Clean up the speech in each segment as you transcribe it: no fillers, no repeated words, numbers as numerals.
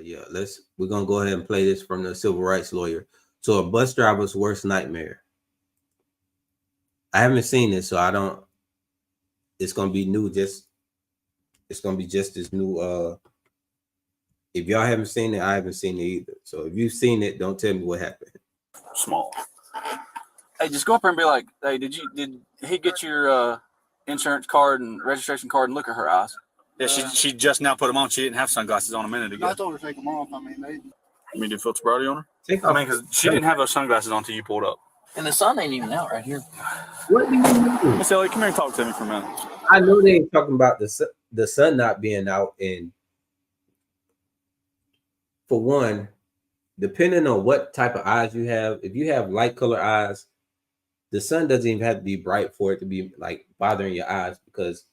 yeah, we're gonna go ahead and play this from the civil rights lawyer. So a bus driver's worst nightmare. I haven't seen this, so I don't. It's gonna be new. It's gonna be just as new. If y'all haven't seen it, I haven't seen it either. So if you've seen it, don't tell me what happened. Small. Hey, just go up there and be like, "Hey, did he get your insurance card and registration card?" And look at her eyes. Yeah, she just now put them on. She didn't have sunglasses on a minute ago. I told her to take them off. I mean, did feel sobriety on her? Because she didn't have those sunglasses on until you pulled up. And the sun ain't even out right here. What do you mean? Miss Ellie, come here and talk to me for a minute. I know they ain't talking about the sun not being out, and for one, depending on what type of eyes you have, if you have light color eyes, the sun doesn't even have to be bright for it to be like bothering your eyes, because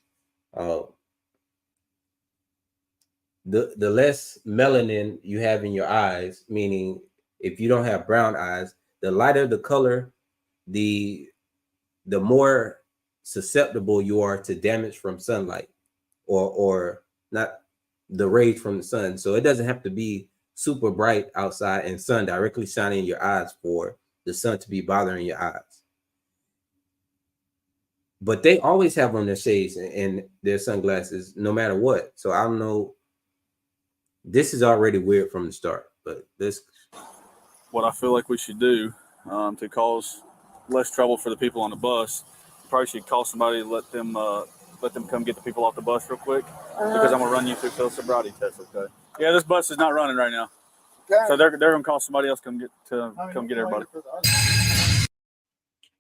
the less melanin you have in your eyes, meaning if you don't have brown eyes, the lighter the color, the more susceptible you are to damage from sunlight or not the rays from the sun. So it doesn't have to be super bright outside and sun directly shining in your eyes for the sun to be bothering your eyes. But they always have on their shades and their sunglasses no matter what. So I don't know. This is already weird from the start, but this. What I feel like we should do to cause less trouble for the people on the bus, probably should call somebody and let them come get the people off the bus real quick, because I'm gonna run you through the sobriety test. Okay? Yeah, this bus is not running right now, so they're gonna call somebody else come get everybody.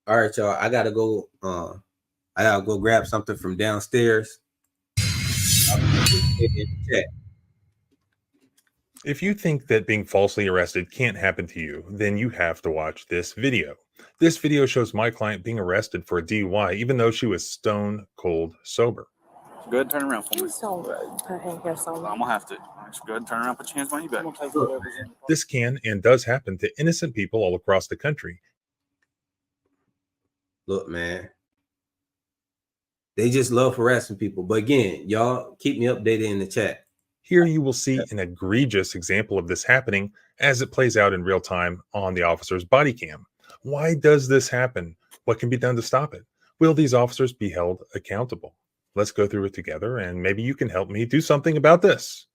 All right, y'all. I gotta go. I gotta go grab something from downstairs. If you think that being falsely arrested can't happen to you, then you have to watch this video. This video shows my client being arrested for a DUI, even though she was stone cold sober. Go ahead and turn around for me. Please don't put handcuffs on me. I'm gonna have to. Just go ahead and turn around, put your hands behind your back. This can and does happen to innocent people all across the country. Look, man. They just love harassing people. But again, y'all keep me updated in the chat. Here you will see an egregious example of this happening as it plays out in real time on the officer's body cam. Why does this happen? What can be done to stop it? Will these officers be held accountable? Let's go through it together, and maybe you can help me do something about this.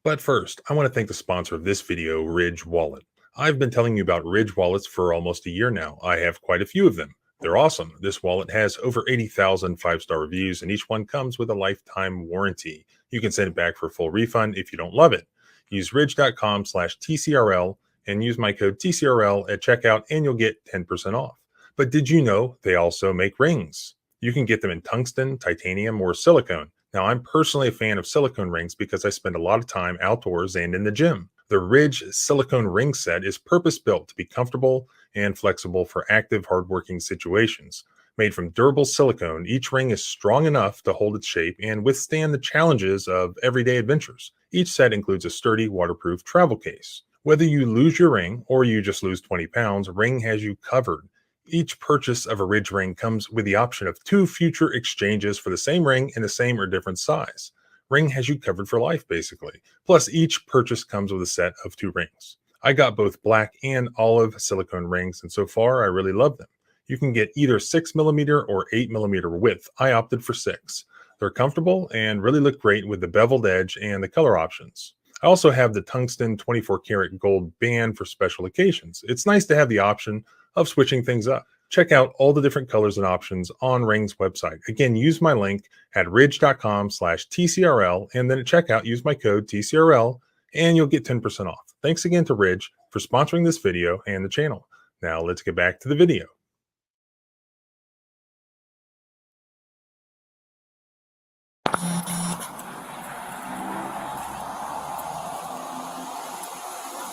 But first, I want to thank the sponsor of this video, Ridge Wallet. I've been telling you about Ridge Wallets for almost a year now. I have quite a few of them. They're awesome. This wallet has over 80,000 5-star reviews, and each one comes with a lifetime warranty. You can send it back for a full refund if you don't love it. Use ridge.com/TCRL and use my code TCRL at checkout, and you'll get 10% off. But did you know they also make rings? You can get them in tungsten, titanium, or silicone. Now, I'm personally a fan of silicone rings because I spend a lot of time outdoors and in the gym. The Ridge silicone ring set is purpose-built to be comfortable and flexible for active, hardworking situations. Made from durable silicone, each ring is strong enough to hold its shape and withstand the challenges of everyday adventures. Each set includes a sturdy, waterproof travel case. Whether you lose your ring or you just lose 20 pounds, Ring has you covered. Each purchase of a Ridge ring comes with the option of 2 future exchanges for the same ring in the same or different size. Ring has you covered for life, basically. Plus, each purchase comes with a set of 2 rings. I got both black and olive silicone rings, and so far, I really love them. You can get either 6mm or 8mm width. I opted for 6. They're comfortable and really look great with the beveled edge and the color options. I also have the tungsten 24-karat gold band for special occasions. It's nice to have the option of switching things up. Check out all the different colors and options on Ring's website. Again, use my link at ridge.com/TCRL, and then at checkout, use my code TCRL, and you'll get 10% off. Thanks again to Ridge for sponsoring this video and the channel. Now let's get back to the video.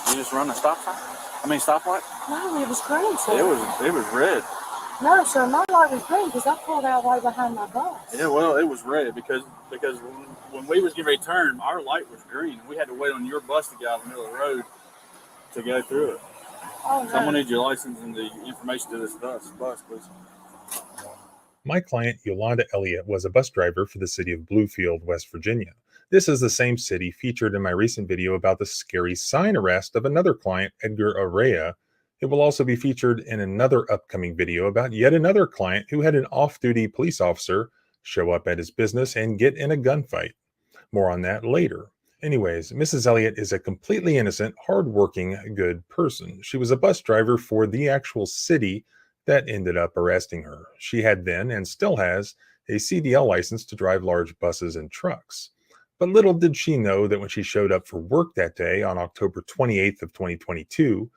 You just run a stop sign? I mean stoplight? No, it was green, sir. It was red. No, sir, my light was green because I pulled out right behind my bus. Yeah, well, it was red because when we was getting ready to turn, our light was green. We had to wait on your bus to get out in the middle of the road to go through it. Oh, no. Someone needs your license and the information to this bus, please. My client, Yolanda Elliott, was a bus driver for the city of Bluefield, West Virginia. This is the same city featured in my recent video about the scary sign arrest of another client, Edgar Arrea. It will also be featured in another upcoming video about yet another client who had an off-duty police officer show up at his business and get in a gunfight. More on that later. Anyways, Mrs. Elliott is a completely innocent, hardworking, good person. She was a bus driver for the actual city that ended up arresting her. She had then, and still has, a CDL license to drive large buses and trucks. But little did she know that when she showed up for work that day on October 28th of 2022,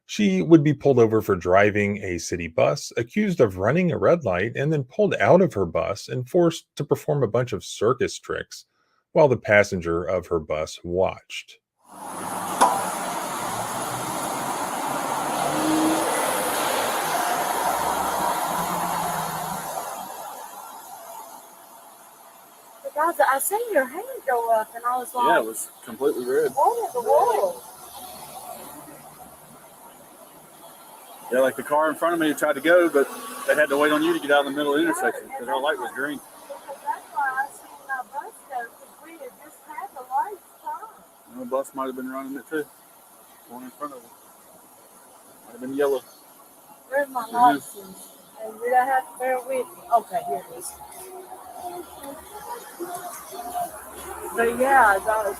she would be pulled over for driving a city bus, accused of running a red light, and then pulled out of her bus and forced to perform a bunch of circus tricks while the passenger of her bus watched. Guys, I seen your hand go up, and I was like, Yeah, it was completely red. what in the world? Yeah, like the car in front of me tried to go, but they had to wait on you to get out of the middle of the intersection because our light was green. Because that's why I seen my bus go, because we had just had the lights on. The bus might have been running it too. One in front of them. Might have been yellow. Where's my license? And did I have to bear with me? Okay, here it is. But yeah,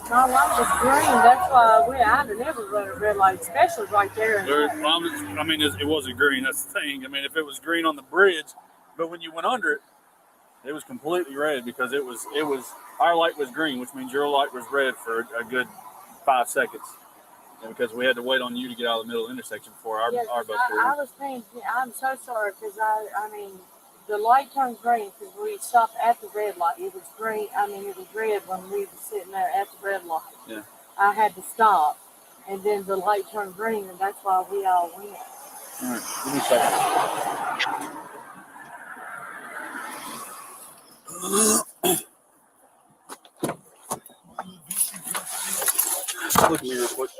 my light was green. That's why I went. I'd have never run a red light, especially right there. I mean, it wasn't green. That's the thing. I mean, if it was green on the bridge, but when you went under it, it was completely red because it was our light was green, which means your light was red for a good 5 seconds. And because we had to wait on you to get out of the middle of the intersection before our bus pulled in. I was thinking, I'm so sorry because I mean, the light turned green because we stopped at the red light. It was green. I mean, it was red when we were sitting there at the red light. Yeah. I had to stop, and then the light turned green, and that's why we all went. All right, give me a second. Look at me real quick.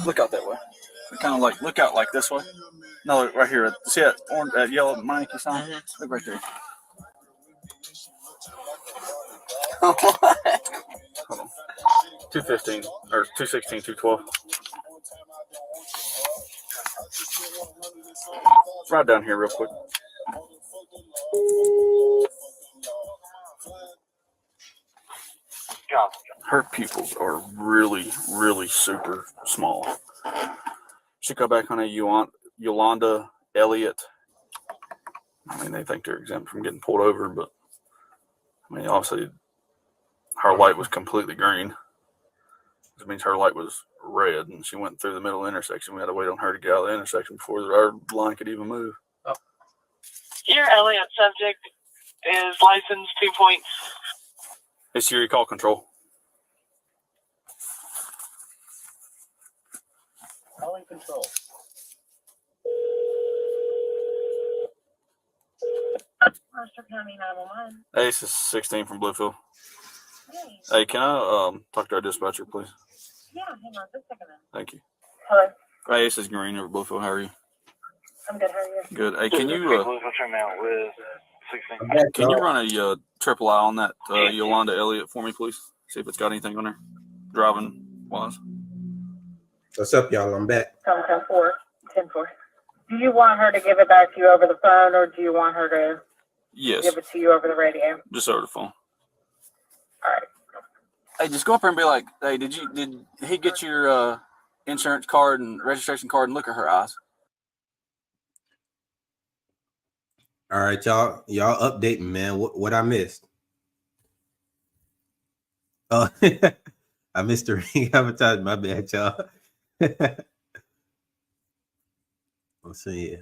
Look out that way. Kind of like, look out like this way. No, look right here. See that orange, that yellow Mikey sign? Look right there. Hold on. 215 or 216, 212. Right down here real quick. Her pupils are really, really super small. She got back on a Yolanda Elliott. I mean, they think they're exempt from getting pulled over, but I mean, obviously, her light was completely green. Which means her light was red, and she went through the middle of the intersection. We had to wait on her to get out of the intersection before our line could even move. Oh. Your Elliott subject is license 2 points. Hey Siri, call control. Calling control. Master County 911. Hey, this is 16 from Bluefield. Hey. Hey, can I talk to our dispatcher, please? Yeah, hang on just a second. Thank you. Hello. Hey, this is Green over Bluefield. How are you? I'm good. How are you? Good. Hey, can you with 16. can you run a triple I on that Yolanda Elliott for me, please? See if it's got anything on there, driving wise. What's up, y'all? I'm back. 10-4. 10-4. Do you want her to give it back to you over the phone, or do you want her to Yes, give it to you over the radio? just over the phone. All right. Hey, just go up there and be like, hey, did he get your insurance card and registration card, and look at her eyes? All right, y'all update me, man. What I missed? Oh, I missed the ring advertisement. My bad, y'all. Let's see.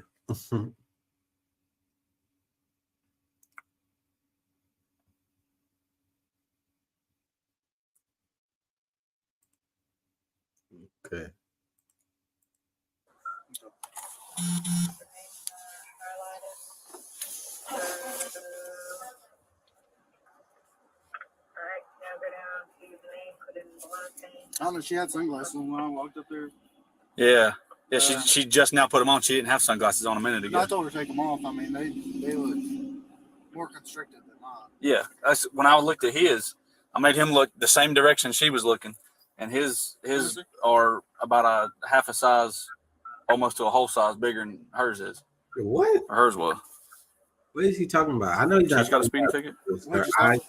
Okay. I don't know. She had sunglasses on when I walked up there. Yeah. Yeah, she just now put them on. She didn't have sunglasses on a minute ago. I told her to take them off. I mean, they look more constricted than mine. Yeah, that's when I looked at his. I made him look the same direction she was looking, and his are about a half a size, almost to a whole size bigger than hers is. What? Or hers was. What is he talking about? I know he's not. She's got a speeding ticket. Her eyes.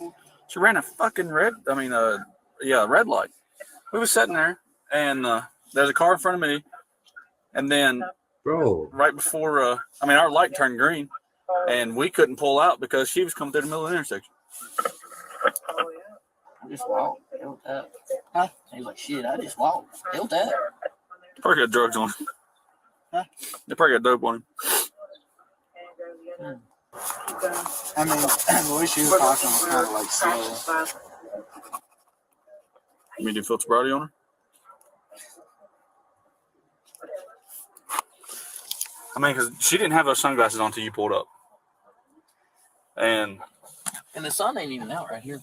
She ran a fucking red light. We was sitting there, and there's a car in front of me, and then Bro, right before, our light turned green, and we couldn't pull out because she was coming through the middle of the intersection. I just walked. Deal with that. Huh? He's like, shit, I just walked. Deal with that. Probably got drugs on him. Huh? They probably got dope on him. I mean, the way she was talking was kind of like slow. You mean do filter sobriety on her? I mean, because she didn't have those sunglasses on until you pulled up. And the sun ain't even out right here.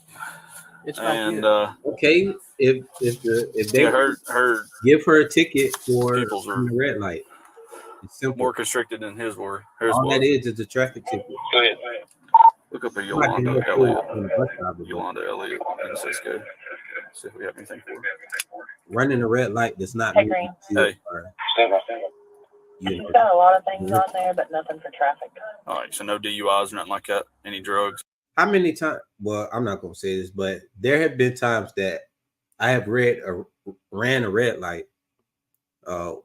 It's right and here. okay, if they her give her a ticket for Peoples are the red light, it's simple. more constricted than his were. Hers All was. that is a traffic ticket. Go ahead. Look up at Yolanda Elliott. Yolanda Elliott in Cisco. See if we have anything for her. Running a red light does not Hey, mean Green. Hey. She's got a lot of things on there, but nothing for traffic. All right, so no DUIs, nothing like that. Any drugs? How many times? Well, I'm not gonna say this, but there have been times that I have ran a red light, and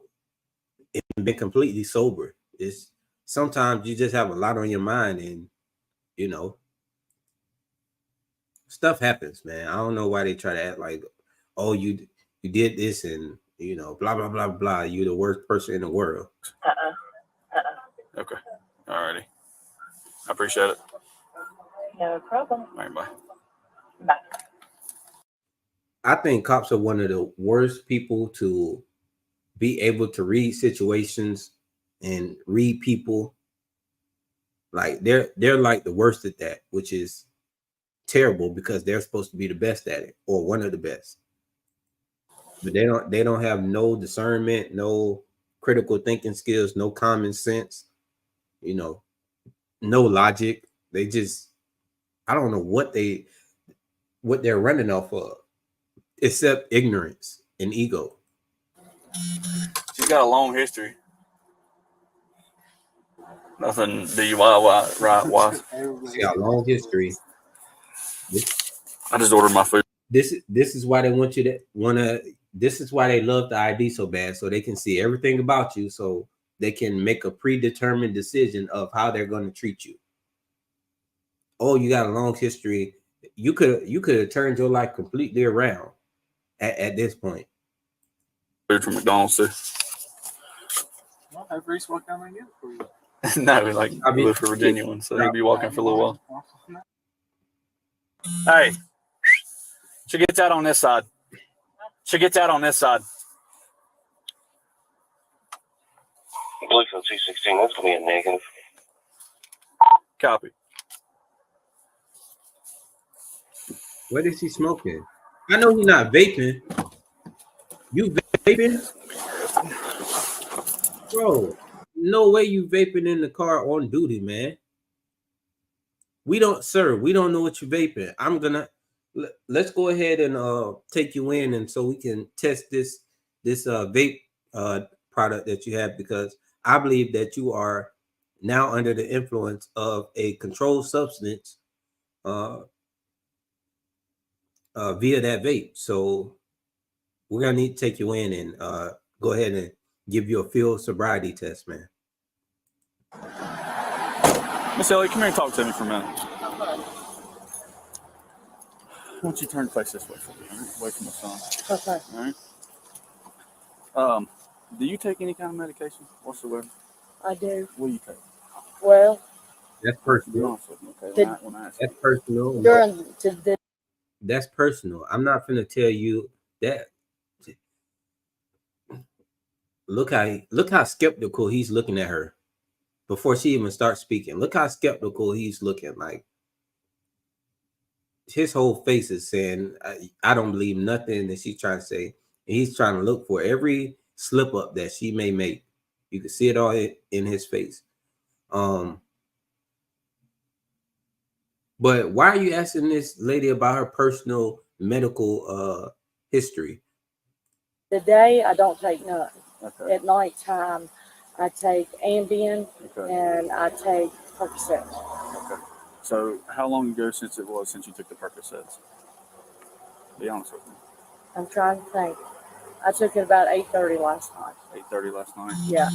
been completely sober. It's sometimes you just have a lot on your mind, and stuff happens, man. I don't know why they try to act like, oh, you did this, and blah blah blah blah. You're the worst person in the world. Okay. All righty. I appreciate it. No problem. All right, bye. Bye. I think cops are one of the worst people to be able to read situations and read people. Like they're like the worst at that, which is terrible because they're supposed to be the best at it or one of the best. But they don't have no discernment, no critical thinking skills, no common sense, no logic. They just, I don't know what they're running off of, except ignorance and ego. She's got a long history. Nothing DUI wise. She got a long history. I just ordered my food. This is why they want you to this is why they love the ID so bad, so they can see everything about you, so they can make a predetermined decision of how they're going to treat you. Oh, you got a long history. You could have turned your life completely around at this point. Food from McDonald's too. Well, have Reese walk down there and get it for you. No, like I live for Virginia one, so he'll be walking for a little while. Hey, she gets out on this side. She gets out on this side. Bluefield 216, that's going to be a negative. Copy. What is he smoking? I know he's not vaping. You vaping? Bro, no way you vaping in the car on duty, man. We don't know what you're vaping. Let's go ahead and take you in, and so we can test this vape product that you have, because I believe that you are now under the influence of a controlled substance via that vape. So we're gonna need to take you in and go ahead and give you a field sobriety test, man. Miss Ellie, come here and talk to me for a minute. Why don't you turn and face this way for me, all right? Away from the sun. Okay. All right. Do you take any kind of medication whatsoever? I do. What do you take? Well, That's Be personal. honest with me, okay? When I ask you. That's personal. That's personal. I'm not gonna tell you that. Look how skeptical he's looking at her before she even starts speaking. Look how skeptical he's looking. Like his whole face is saying, I don't believe nothing that she's trying to say. And he's trying to look for every slip up that she may make. You can see it all in his face. But why are you asking this lady about her personal medical history? The day I don't take none. Okay. At nighttime, I take Ambien Okay. and I take Percocet. Okay. So how long ago since you took the Percocets? Be honest with me. I'm trying to think. I took it about 8:30 last night. 8:30 last night. Yeah.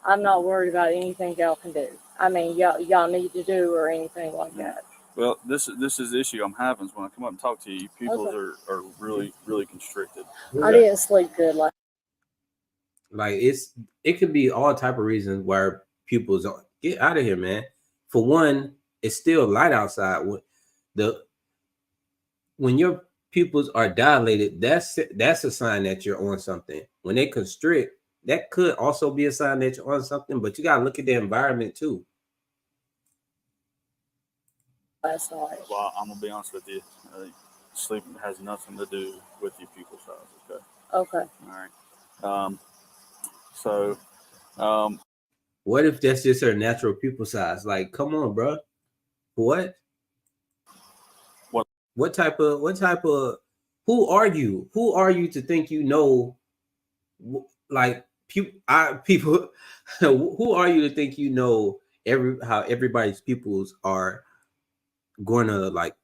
I'm not worried about anything y'all can do. I mean, y'all need to do or anything like that. Well, this is the issue I'm having is when I come up and talk to you, pupils are really, really constricted. I didn't sleep good last Like it could be all type of reasons why pupils get out of here, man. For one, it's still light outside. When your pupils are dilated, that's a sign that you're on something. When they constrict, that could also be a sign that you're on something, but you gotta look at the environment too. night. Well, I'm gonna be honest with you. Sleep has nothing to do with your pupil size. Okay. Okay. All right. What if that's just her natural pupil size? Like, come on, bro. What type of who are you? Who are you to think you know? Like people, who are you to think you know how everybody's pupils are going to, like,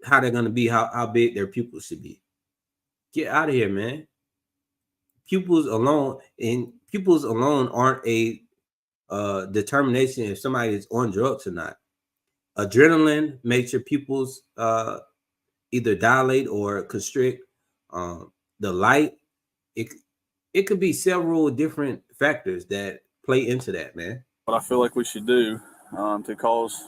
how they're going to be, how big their pupils should be? Get out of here, man. Pupils alone aren't a determination if somebody is on drugs or not. Adrenaline makes your pupils either dilate or constrict. The light, it could be several different factors that play into that, man. What I feel like we should do to cause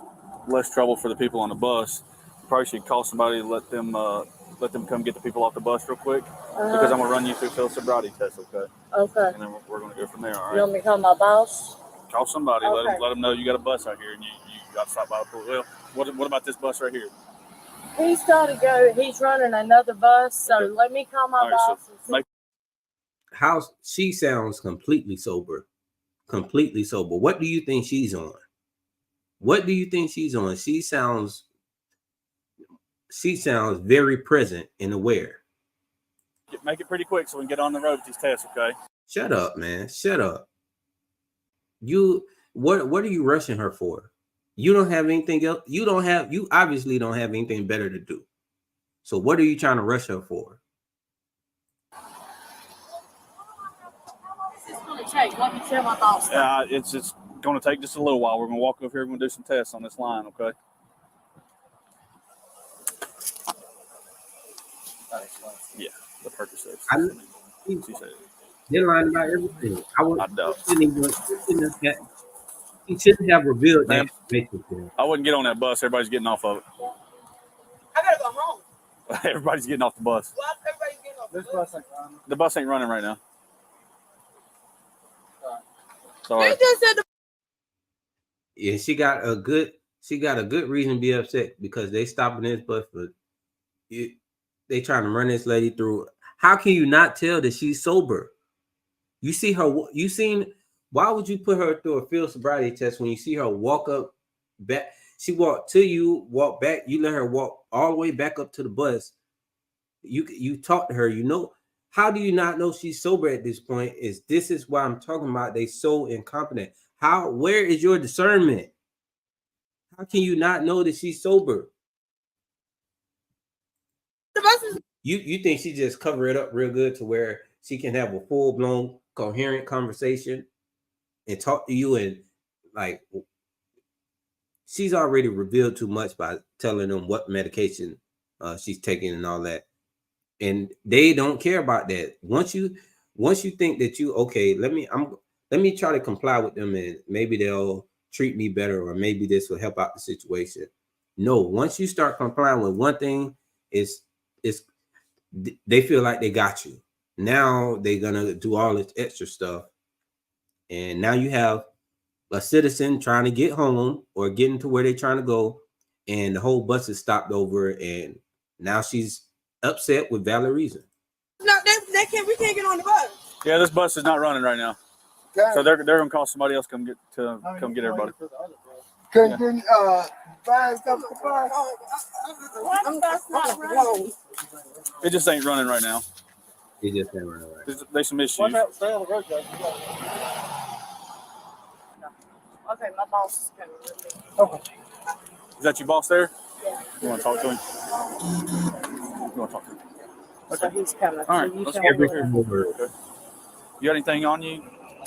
less trouble for the people on the bus, probably should call somebody and let them come get the people off the bus real quick, because I'm gonna run you through field sobriety test, okay? Okay. And then we're gonna go from there. All right. You want me to call my boss? Call somebody. Okay. Let them know you got a bus out here and you got to stop by the pool. Well, what about this bus right here? He's got to go. He's running another bus, so let me call my boss. How she sounds completely sober. Completely sober. What do you think she's on? She sounds very present and aware. Make it pretty quick so we can get on the road with these tests, okay? Shut up, man. Shut up. What are you rushing her for? You don't have anything else. You obviously don't have anything better to do. So what are you trying to rush her for? It's going to take. Let me tell my boss. Yeah, it's going to take just a little while. We're going to walk over here. We're going to do some tests on this line, okay? Yeah, the Percocets. She said They're lying about everything. I doubt. He shouldn't have revealed that. I wouldn't get on that bus. Everybody's getting off of it. I gotta go home. Everybody's getting off the bus. Why everybody's getting off? This bus ain't running. The bus ain't running right now. Sorry. They just said Yeah, she got a good reason to be upset, because they stopping this bus for it. They trying to run this lady through. How can you not tell that she's sober? You see her. Why would you put her through a field sobriety test when you see her walk up back? She walked to you, walk back. You let her walk all the way back up to the bus. You talk to her. You know, how do you not know she's sober at this point? This is why I'm talking about they so incompetent. Where is your discernment? How can you not know that she's sober? the buses. You think she just cover it up real good to where she can have a full-blown coherent conversation and talk to you, and like she's already revealed too much by telling them what medication she's taking and all that, and they don't care about that. Once you think that you okay, let me try to comply with them and maybe they'll treat me better, or maybe this will help out the situation. No, once you start complying with one thing, they feel like they got you. Now they're gonna do all this extra stuff, and now you have a citizen trying to get home or getting to where they're trying to go, and the whole bus is stopped over, and now she's upset with valid reason. No, they can't. We can't get on the bus. Yeah, this bus is not running right now. Okay. So they're gonna call somebody else come get everybody. Couldn't buy stuff to buy. What bus not running? It just ain't running right now. He just ain't running right. There's some issues. Watch out, stay on the road, guys. Okay, my boss is coming with me. Okay. Is that your boss there? Yeah. You want to talk to him? You want to talk to him? So he's coming. All right, So you let's come go. with Everything me. over. Okay. You got anything on you?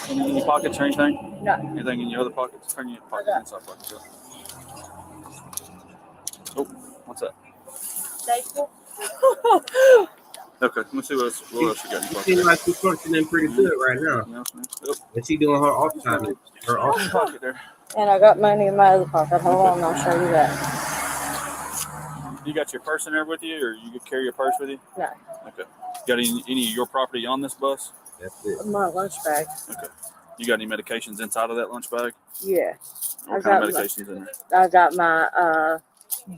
In your pockets or anything? No. Anything in your other pockets? Turn your pocket Okay. inside pocket. Oh, what's that? Staple. Okay, let me see what else you got in your She pocket. seems like she's functioning pretty good right now. Yep. Yep. And she doing her off time. Her off time. Pocket there. And I got money in my other pocket. Hold on, I'll show you that. You got your purse in there with you, or you could carry your purse with you? No. Okay. Got any of your property on this bus? That's it. My lunch bag. Okay. You got any medications inside of that lunch bag? Yeah. What I kind of got medications in there? I got my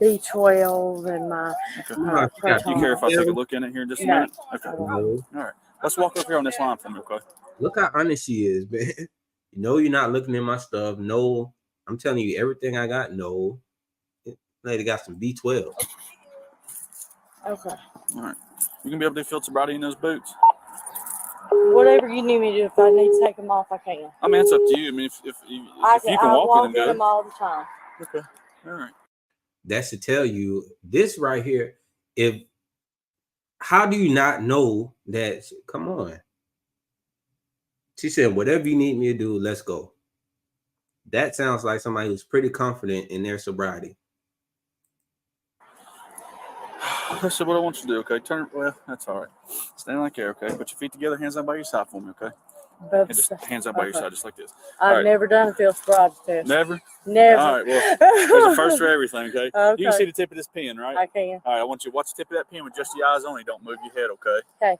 B12 and my Okay. proton. You care if I take a look in it here in just a No. minute? Okay. No. All right. Let's walk up here on this line for me, okay? Look how honest she is, man. No, you're not looking at my stuff. No, I'm telling you everything I got. No, lady got some B12. Okay. All right. You gonna be able to do field sobriety in those boots? Whatever you need me to do. If I need to take them off, I can. I mean, it's up to you. I mean, if you can I walk with them, in good. them all the time. Okay. All right. That should tell you this right here. If how do you not know that? Come on. She said, whatever you need me to do, let's go. That sounds like somebody who's pretty confident in their sobriety. That's what I want you to do, okay? Well, that's all right. Stand like there, okay? Put your feet together, hands up by your side for me, okay? But And just hands up by your side, just like this. I've right. never done a field sobriety test. Never? Never. All right, well, there's a first for everything, okay? Okay. You can see the tip of this pen, right? I can. All right, I want you to watch the tip of that pen with just your eyes only. Don't move your head, okay? Okay.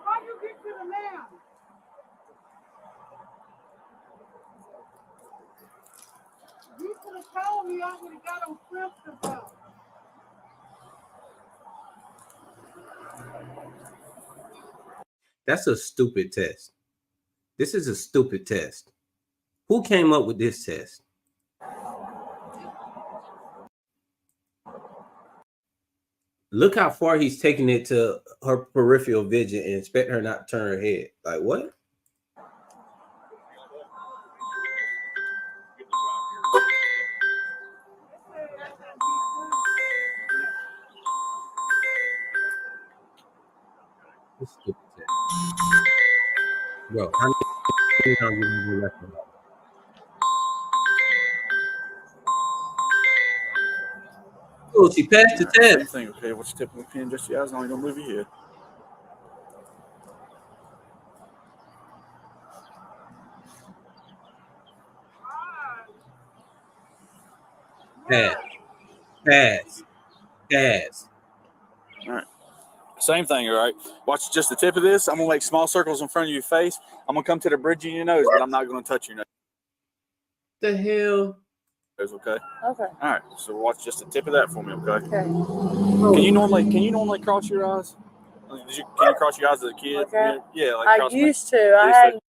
How you get to the man? You could have told me I would have got on Clifton about. That's a stupid test. This is a stupid test. Who came up with this test? Look how far he's taking it to her peripheral vision and expect her not to turn her head. Like what? This stupid test. Bro, how many times you gonna do left and right? Oh, she passed the Same test. thing, okay? Watch the tip of the pen, just your eyes only. Don't move your head. Pass. All right. Same thing, all right? Watch just the tip of this. I'm going to make small circles in front of your face. I'm going to come to the bridge of your nose, but I'm not going to touch your nose, The hell? okay? Okay. All right. So watch just the tip of that for me, okay? Okay. Can you normally cross your eyes? Can you cross your eyes as a kid? Okay. Yeah, like I cross used to. I hadn't.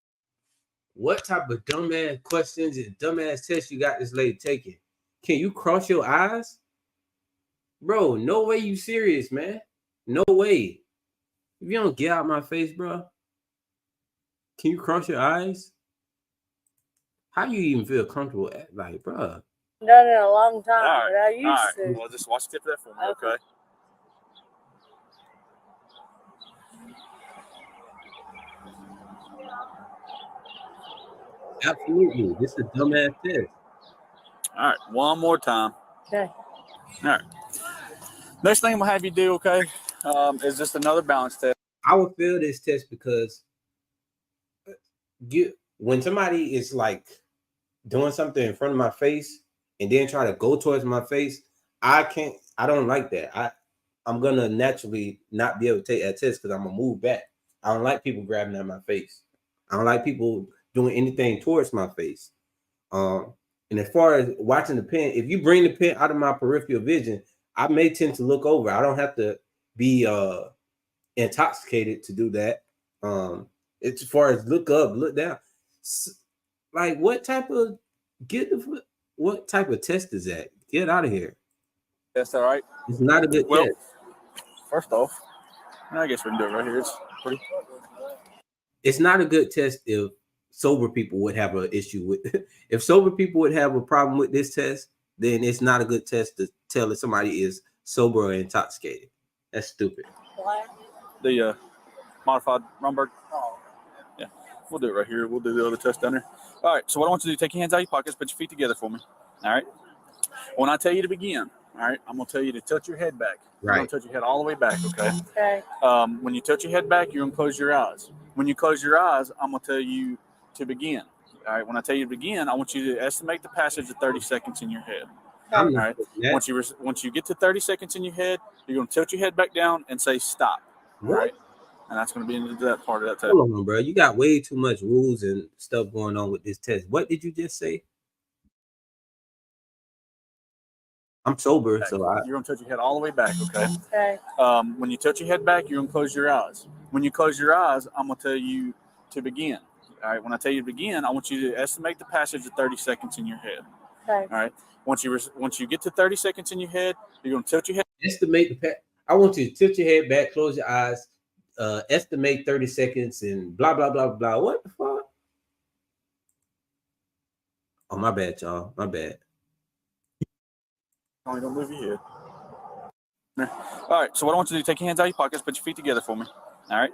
What type of dumbass questions and dumbass tests you got this lady taking? Can you cross your eyes? Bro, no way you serious, man. No way. If you don't get out my face, bro, can you cross your eyes? How do you even feel comfortable at, like, bro? Done it in a long time, All right. but I All used right. to. Well, just watch the tip of that for me, okay? Absolutely. This is a dumbass test. All right. One more time. Okay. All right. Next thing I'm gonna have you do, okay, is just another balance test. I would fail this test because when somebody is like doing something in front of my face and then try to go towards my face, I don't like that. I'm gonna naturally not be able to take that test because I'm gonna move back. I don't like people grabbing at my face. I don't like people doing anything towards my face. And as far as watching the pen, if you bring the pen out of my peripheral vision, I may tend to look over. I don't have to be intoxicated to do that. It's as far as look up, look down. Like what type of test is that? Get out of here. That's all right. It's not a good test. First off, I guess we can do it right here. It's pretty. It's not a good test if sober people would have an issue with. If sober people would have a problem with this test, then it's not a good test to tell if somebody is sober or intoxicated. That's stupid. The modified Romberg. Yeah, we'll do it right here. We'll do the other test down there. All right. So what I want you to do, take your hands out of your pockets, put your feet together for me. All right. When I tell you to begin, all right, I'm gonna tell you to tilt your head back. You're gonna tilt your head all the way back. Okay. Okay. When you tilt your head back, you're gonna close your eyes. When you close your eyes, I'm gonna tell you to begin. All right. When I tell you to begin, I want you to estimate the passage of 30 seconds in your head. All right. Once you get to 30 seconds in your head, you're gonna tilt your head back down and say stop. All right. And that's gonna be into that part of that test. Hold on, bro. You got way too much rules and stuff going on with this test. What did you just say? I'm sober, so you're gonna tilt your head all the way back. Okay. Okay. When you tilt your head back, you're gonna close your eyes. When you close your eyes, I'm gonna tell you to begin. All right. When I tell you to begin, I want you to estimate the passage of 30 seconds in your head. Okay. All right. Once you get to 30 seconds in your head, you're gonna tilt your head. Estimate the I want you to tilt your head back, close your eyes, estimate 30 seconds, and blah blah blah blah. What the fuck? Oh, my bad, y'all. My bad. Only don't move your head. All right. So what I want you to do, take your hands out of your pockets, put your feet together for me. All right.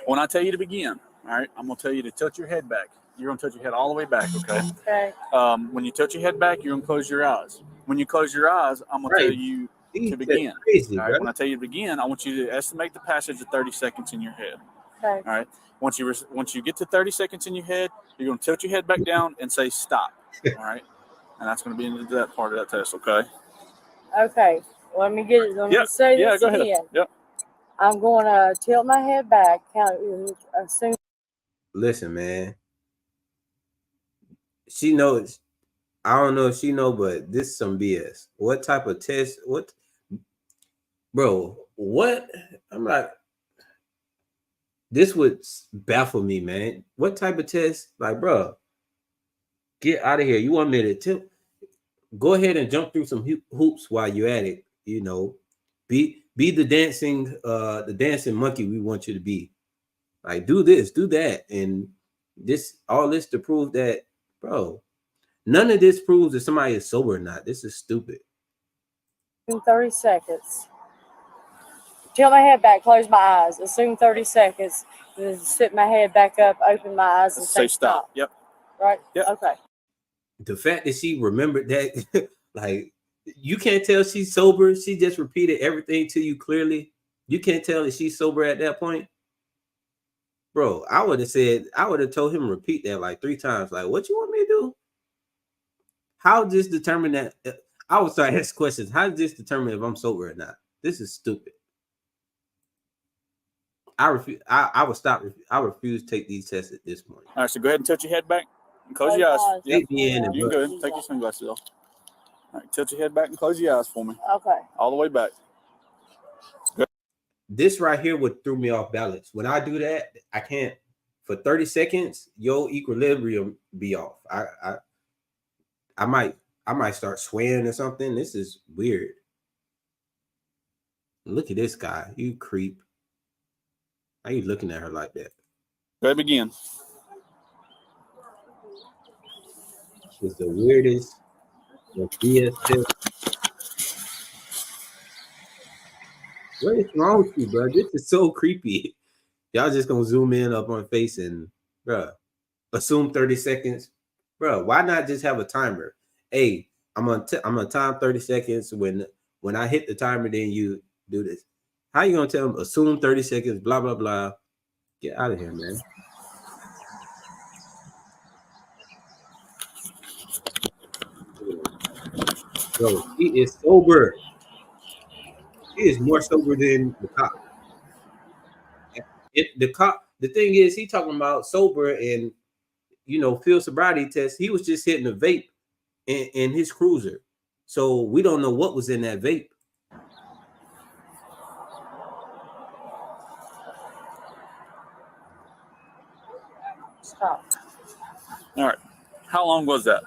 When I tell you to begin, all right, I'm gonna tell you to tilt your head back. You're gonna tilt your head all the way back. Okay. Okay. When you tilt your head back, you're gonna close your eyes. When you close your eyes, I'm gonna tell you to begin. Crazy, all right. When I tell you to begin, I want you to estimate the passage of 30 seconds in your head. Okay. All right. Once you get to 30 seconds in your head, you're gonna tilt your head back down and say stop. All right. And that's gonna be into that part of that test. Okay. Okay. Let me say this go ahead. again. Yep. I'm going to tilt my head back. Assume. Listen, man. She knows. I don't know if she know, but this is some BS. What type of test? What, bro? What? I'm like, this would baffle me, man. What type of test? Like, bro, get out of here. You want me to tilt? Go ahead and jump through some hoops while you're at it. You know, be the dancing monkey we want you to be. Like, do this, do that, and all this to prove that, bro. None of this proves that somebody is sober or not. This is stupid. In 30 seconds. Tilt my head back, close my eyes. Assume 30 seconds. Then sit my head back up, open my eyes, and say stop. Yep. Right? Yep. Okay. The fact that she remembered that, like, you can't tell she's sober. She just repeated everything to you clearly. You can't tell that she's sober at that point. Bro, I would have told him to repeat that like 3 times. Like, what you want me to do? How does this determine that? I would start asking questions. How does this determine if I'm sober or not? This is stupid. I refuse. I would stop. I refuse to take these tests at this point. All right, so go ahead and tilt your head back and close your eyes. Yep. You can go ahead and take your sunglasses off. All right, tilt your head back and close your eyes for me. Okay. All the way back. Good. This right here would throw me off balance. When I do that, I can't. For 30 seconds, your equilibrium be off. I might start swaying or something. This is weird. Look at this guy. You creep. How you looking at her like that? Go ahead, begin. It's the weirdest BS test. What is wrong with you, bro? This is so creepy. Y'all just gonna zoom in up on face and, bro, assume 30 seconds. Bro, why not just have a timer? Hey, I'm gonna time 30 seconds. When I hit the timer, then you do this. How you gonna tell them assume 30 seconds, blah, blah, blah? Get out of here, man. Bro, he is sober. He is more sober than the cop. The thing is, he talking about sober and, field sobriety test. He was just hitting a vape in his cruiser. So we don't know what was in that vape. Talk. All right. How long was that?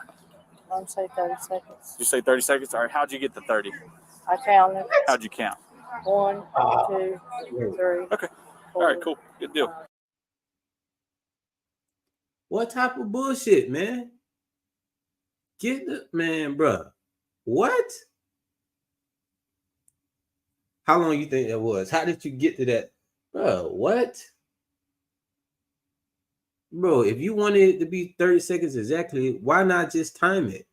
I'm say 30 seconds. Did you say 30 seconds? All right. How'd you get to 30? I counted. How'd you count? 1, 2, 3. Okay. 4, All right, cool. Good deal. 5. What type of bullshit, man? Get the man, bro. What? How long you think that was? How did you get to that? Bro, what? Bro, if you wanted it to be 30 seconds exactly, why not just time it?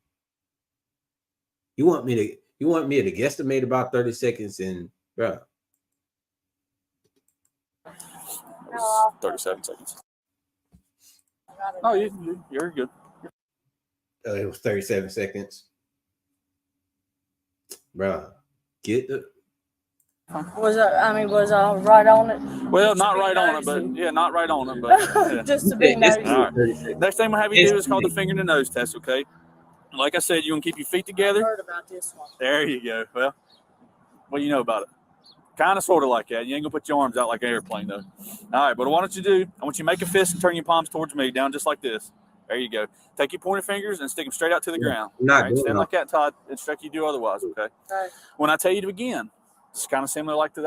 You want me to guesstimate about 30 seconds and bro. That was 37 seconds. Oh, you're good. It was 37 seconds. Bro, get the Was I right on it? Well, not right on it, but yeah, not right on it, but yeah. Just to be nosy. All right. Next thing I'm gonna have you do is called the finger to nose test, okay? Like I said, you're gonna keep your feet I together. heard about this one. There you go. Well, what do you know about it? Kind of, sort of like that. You ain't gonna put your arms out like an airplane, though. All right, but what I want you to do, I want you to make a fist and turn your palms towards me, down just like this. There you go. Take your pointer fingers and stick them straight out to the ground. Not all right, stand like that, Todd. Instruct you to do otherwise, okay? Okay. When I tell you to begin, it's kind of similar like the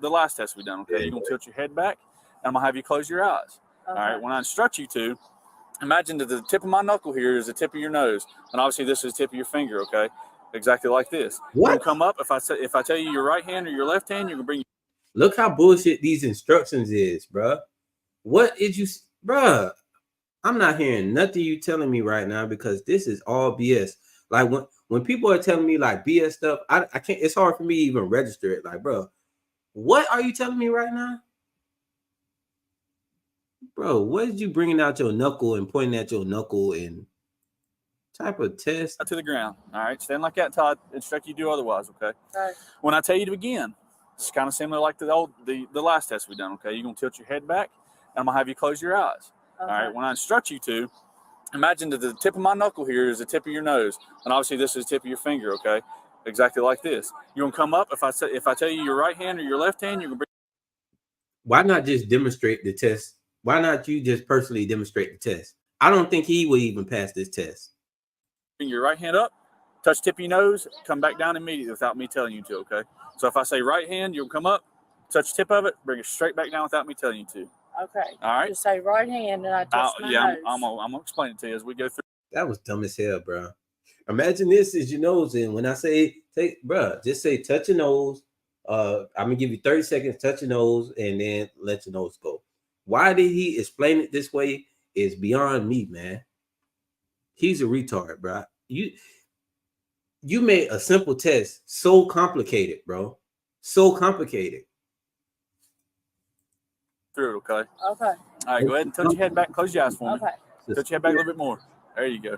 last test we done, okay? You're gonna tilt your head back, and I'm gonna have you close your eyes. Okay. All right. When I instruct you to, imagine that the tip of my knuckle here is the tip of your nose, and obviously this is the tip of your finger, okay? Exactly like this. What? You're gonna come up. If I tell you your right hand or your left hand, you're gonna bring. Look how bullshit these instructions is, bro. What did you, bro? I'm not hearing nothing you telling me right now because this is all BS. Like when people are telling me like BS stuff, I can't. It's hard for me to even register it. Like, bro, what are you telling me right now, bro? What did you bringing out your knuckle and pointing at your knuckle and type of test? To the ground. All right. Stand like that, Todd. Instruct you to do otherwise, okay? Okay. When I tell you to begin, it's kind of similar like the last test we done, okay? You're gonna tilt your head back, and I'm gonna have you close your eyes. Okay. All right. When I instruct you to, imagine that the tip of my knuckle here is the tip of your nose, and obviously this is the tip of your finger, okay? Exactly like this. You're gonna come up. If I tell you your right hand or your left hand, you're gonna bring. Why not just demonstrate the test? Why not you just personally demonstrate the test? I don't think he would even pass this test. Bring your right hand up, touch tip of your nose, come back down immediately without me telling you to, okay? So if I say right hand, you'll come up, touch tip of it, bring it straight back down without me telling you to. Okay. All right. Just say right hand and I touch my nose. I'm gonna explain it to you as we go through. That was dumb as hell, bro. Imagine this is your nose, and when I say take, bro, just say touch your nose. I'm gonna give you 30 seconds, touch your nose, and then let your nose go. Why did he explain it this way is beyond me, man. He's a retard, bro. You made a simple test so complicated, bro. So complicated. Through it, okay? Okay. All right, go ahead and tilt your head back, close your eyes for me. Okay. Tilt your head back a little bit more. There you go.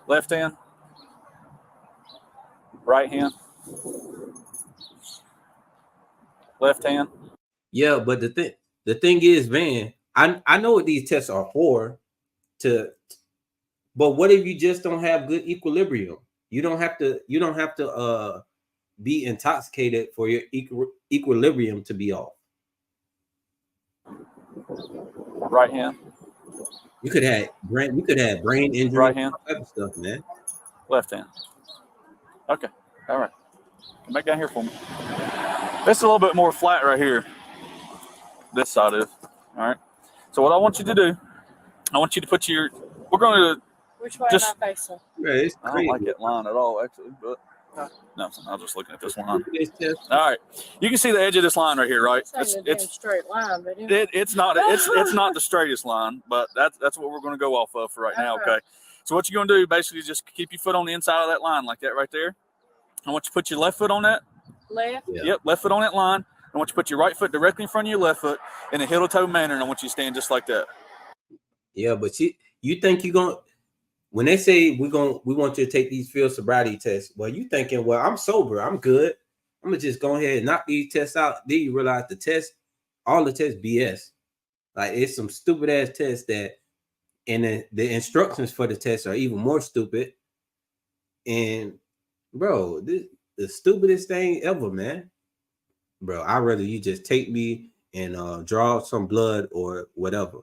Left hand. Right hand. Left hand. Yeah, but the thing is, man, I know what these tests are for, but what if you just don't have good equilibrium? You don't have to be intoxicated for your equilibrium to be off. Right hand. You could have brain injury, Right hand. all type of stuff, man. Left hand. Okay. All right. Come back down here for me. This is a little bit more flat right here. This side is. All right. So what I want you to do, I want you to put we're going to. Which way Just- am I facing? Yeah, it's I don't crazy. like that line at all, actually, but no, I was just looking at this line. This test, All right. You can see the edge of this line right here, right? It's a damn straight line, but It's not the straightest line, but that's what we're going to go off of for right now. Okay. So what you're going to do basically is just keep your foot on the inside of that line like that right there. I want you to put your left foot on that. left. Yeah. Yep, left foot on that line. I want you to put your right foot directly in front of your left foot in a heel to toe manner, and I want you to stand just like that. yeah, but you think you're gonna when they say we want you to take these field sobriety tests, well, you thinking, well, I'm sober, I'm good. I'm gonna just go ahead and knock these tests out. Then you realize all the tests BS. Like it's some stupid ass tests that, and the instructions for the tests are even more stupid. And bro, this the stupidest thing ever, man. Bro, I'd rather you just take me and draw some blood or whatever.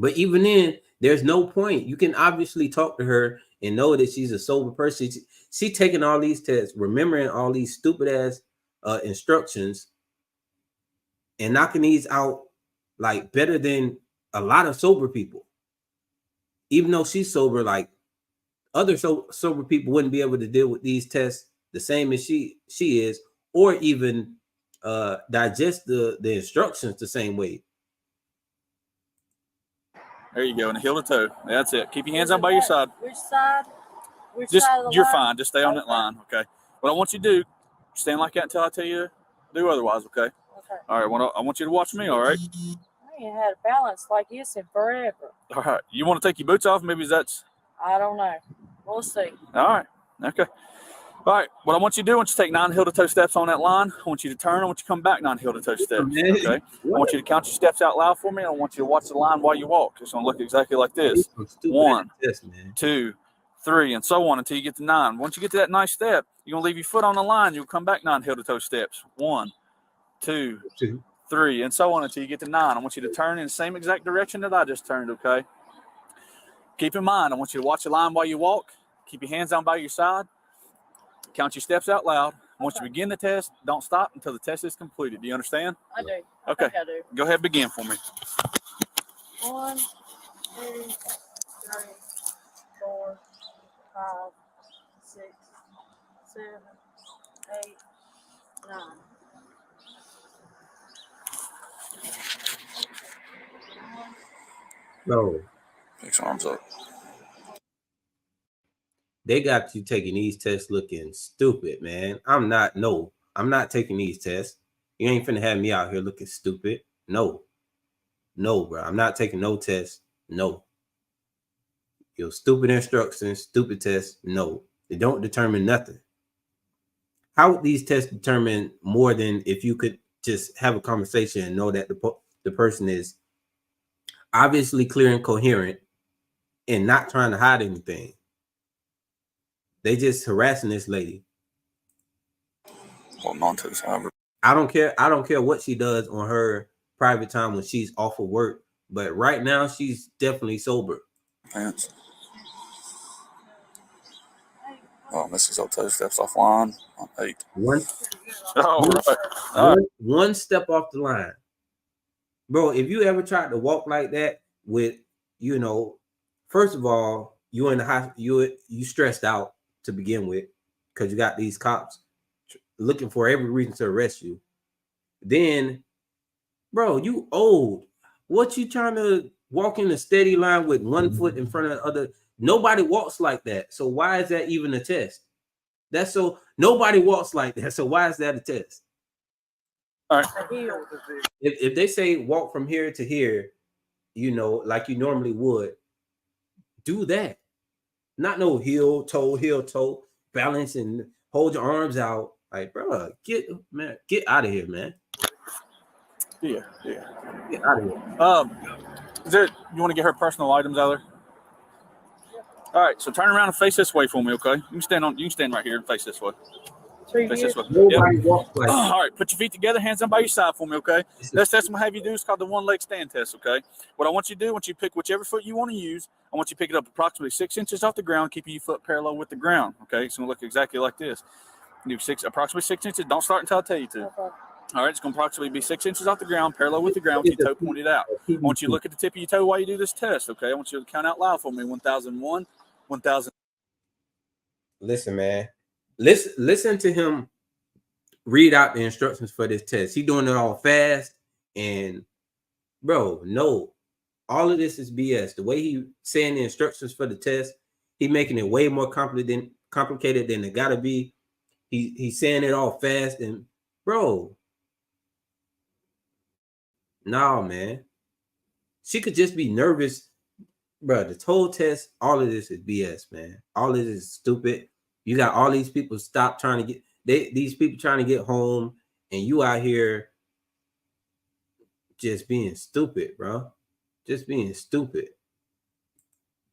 But even then, there's no point. You can obviously talk to her and know that she's a sober person. She taking all these tests, remembering all these stupid ass instructions, and knocking these out like better than a lot of sober people. Even though she's sober, like other sober people wouldn't be able to deal with these tests the same as she is, or even digest the instructions the same way. There you go, and heel to toe. That's it. Keep your hands on by your side. Which side? Just side of the you're line? fine. Just stay on that line, okay? What I want you to do, stand like that until I tell you to do otherwise, okay? Okay. All right. I want you to watch me. All right. I ain't had a balance like this in forever. All right. You want to take your boots off? Maybe that's. I don't know. We'll see. All right. Okay. All right. What I want you to do, I want you to take 9 heel-to-toe steps on that line. I want you to turn. I want you to come back 9 heel-to-toe steps. Okay. I want you to count your steps out loud for me. I want you to watch the line while you walk. It's going to look exactly like this. 1, 2, 3, and so on until you get to 9. Once you get to that 9th step, you're going to leave your foot on the line. You'll come back 9 heel-to-toe steps. 1, 2, 3, and so on until you get to 9. I want you to turn in the same exact direction that I just turned, okay? Keep in mind, I want you to watch the line while you walk. Keep your hands down by your side. Count your steps out loud. Once you begin the test, don't stop until the test is completed. Do you understand? I do. Okay. I do. Go ahead and begin for me. 1, 2, 3, 4, 5, 6, 7, 8, 9. No, Fix arms up. they got you taking these tests looking stupid, man. I'm not taking these tests. You ain't finna have me out here looking stupid. No, bro. I'm not taking no tests. No. Your stupid instructions, stupid tests. No, they don't determine nothing. How would these tests determine more than if you could just have a conversation and know that the person is obviously clear and coherent and not trying to hide anything? They just harassing this lady. Holding on to this, however. I don't care what she does on her private time when she's off of work, but right now she's definitely sober. Pants. Mrs. Toe steps offline on 8. One step off the line. Bro, if you ever tried to walk like that with, first of all, you in the hospital, you stressed out to begin with because you got these cops looking for every reason to arrest you. Then, bro, you old. What you trying to walk in a steady line with one foot in front of the other? Nobody walks like that. So why is that even a test? Nobody walks like that. So why is that a test? All right. If they say walk from here to here, like you normally would, do that. Not no heel toe, balance and hold your arms out. Like, bro, get out of here, man. Yeah. Get out of here. You want to get her personal items out of there? All right, so turn around and face this way for me, okay? You can stand right here and face this way. Face this way. Nobody walks like that. All right, put your feet together, hands on by your side for me, okay? Next test I'm gonna have you do is called the 1-leg stand test, okay? What I want you to do, I want you to pick whichever foot you want to use. I want you to pick it up approximately 6 inches off the ground, keeping your foot parallel with the ground, okay? It's gonna look exactly like this. Do approximately 6 inches. Don't start until I tell you to. Okay. All right, it's going to approximately be 6 inches off the ground, parallel with the ground, with your toe pointed out. I want you to look at the tip of your toe while you do this test, okay? I want you to count out loud for me. 1,001, 1,000. Listen, man. Listen to him read out the instructions for this test. He doing it all fast. And, bro, no. All of this is BS. The way he saying the instructions for the test, he making it way more complicated than it got to be. He's saying it all fast. And, bro, no, man. She could just be nervous. Bro, the whole test, all of this is BS, man. All of this is stupid. You got all these people these people trying to get home, and you out here just being stupid, bro. Just being stupid.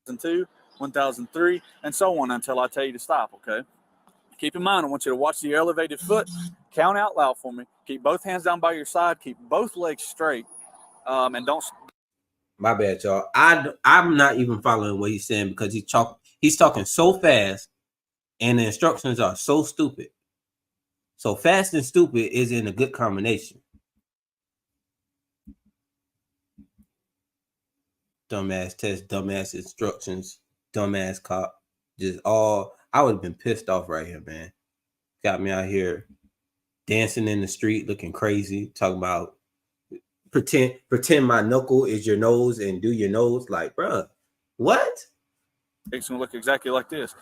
1,002, 1,003, and so on until I tell you to stop, okay? Keep in mind, I want you to watch the elevated foot. Count out loud for me. Keep both hands down by your side. Keep both legs straight. And don't. My bad, y'all. I'm not even following what he's saying because he's talking so fast, and the instructions are so stupid. So fast and stupid is in a good combination. Dumbass test, dumbass instructions, dumbass cop. Just all. I would have been pissed off right here, man. Got me out here dancing in the street, looking crazy, talking about pretend my knuckle is your nose and do your nose. Like, bruh, what? It's gonna look exactly like this.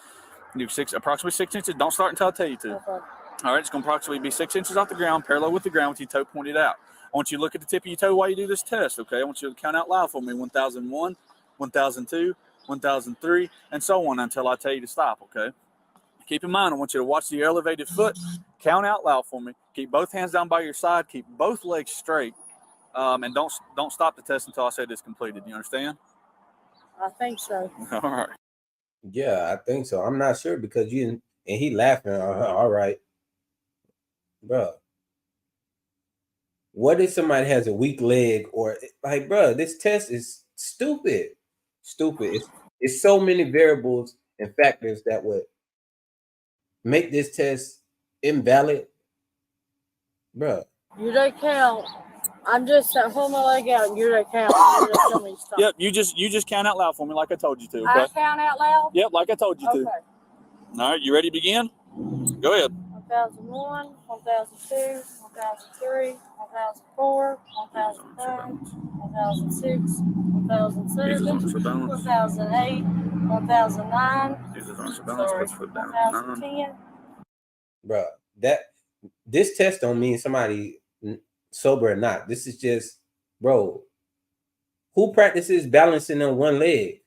Do approximately 6 inches. Don't start until I tell you to. Okay. All right, it's gonna approximately be 6 inches off the ground, parallel with the ground, with your toe pointed out. I want you to look at the tip of your toe while you do this test. Okay, I want you to count out loud for me: 1001, 1002, 1003, and so on until I tell you to stop. Okay. Keep in mind, I want you to watch the elevated foot. Count out loud for me. Keep both hands down by your side. Keep both legs straight, and don't stop the test until I say it's completed. You understand? I think so. All right. Yeah, I think so. I'm not sure because and he laughing. All right, bro. What if somebody has a weak leg or like, bro? This test is stupid. Stupid. It's so many variables and factors that would make this test invalid, bro. You don't count. I'm just hold my leg out and you don't count. You just tell me to stop. Yep. You just count out loud for me, like I told you to. Okay. I count out loud? Yep, like I told you to. Okay. All right. You ready to begin? Go ahead. 1001, 1002, 1003, 1004, 1005, 1006, 1007, 1008, 1009, sorry, 1010. Bro, this test don't mean somebody sober or not. This is just, bro, who practices balancing on one leg?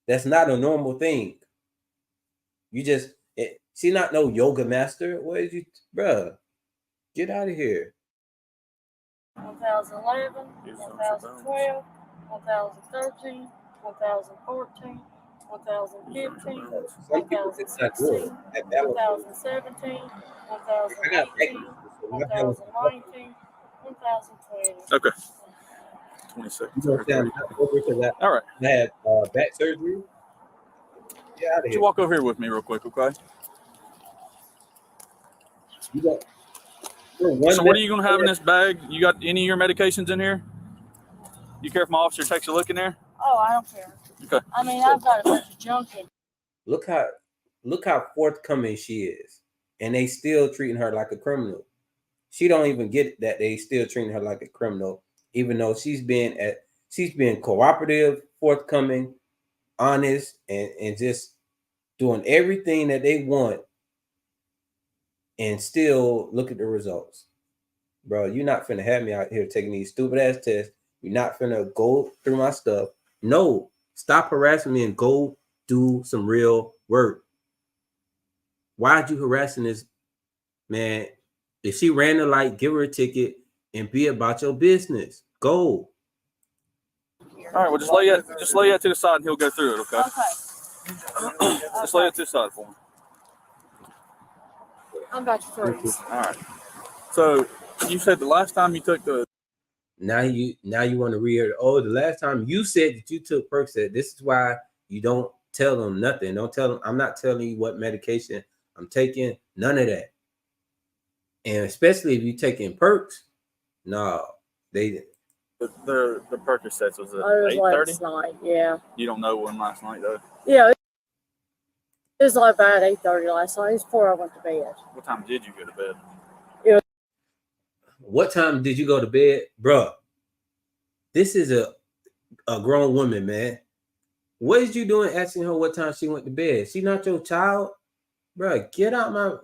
That's not a normal thing. You just she not no yoga master. What is you, bro? Get out of here. 1011, 1012, 1013, 1014, 1015, 1016, 1017, 1018, 1019, 1020. Okay. 20 seconds. You know, over to that. All right. I had back surgery. Get out of here. You walk over here with me real quick, okay? You got. So what are you going to have in this bag? You got any of your medications in here? You care if my officer takes a look in there? Oh, I don't care. Okay. I mean, I've got a bunch of junk in. Look how forthcoming she is, and they still treating her like a criminal. She don't even get that they still treating her like a criminal, even though she's been cooperative, forthcoming, honest, and just doing everything that they want. And still look at the results. Bro, you're not finna have me out here taking these stupid ass tests. You're not finna go through my stuff. No, stop harassing me and go do some real work. Why are you harassing this man? If she ran the light, give her a ticket and be about your business. Go. All right, well, just lay it to the side and he'll go through it, okay? Okay. Just lay it to the side for me. I'm about to freeze. All right. So you said the last time you took the. Now you want to read. Oh, the last time you said that you took Percocet. This is why you don't tell them nothing. Don't tell them. I'm not telling you what medication I'm taking. None of that. And especially if you're taking perks, no, they. The Percocets was at 8:30. Last night, yeah. You don't know when last night though. Yeah. It was like about 8:30 last night. It was before I went to bed. What time did you go to bed? What time did you go to bed, bro? This is a grown woman, man. What is you doing asking her what time she went to bed? She not your child, bro. Get out my,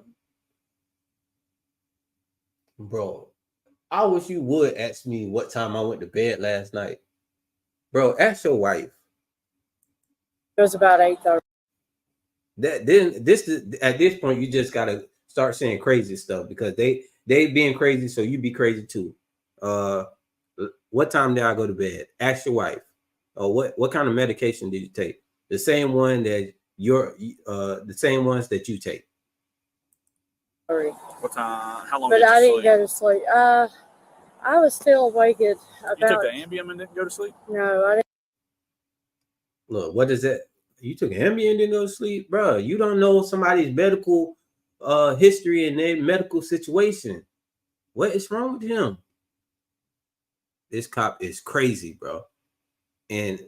bro. I wish you would ask me what time I went to bed last night, bro. Ask your wife. It was about 8:30. At this point you just gotta start saying crazy stuff because they being crazy, so you be crazy too. What time did I go to bed? Ask your wife. What kind of medication did you take? The same one that the same ones that you take. Sorry. What time? How long? But did you I didn't sleep? go to sleep. I was still awake at You took about. the Ambien and didn't go to sleep? No, I didn't. Look, what is that? You took Ambien and didn't go to sleep, bro. You don't know somebody's medical history and their medical situation. What is wrong with him? This cop is crazy, bro. And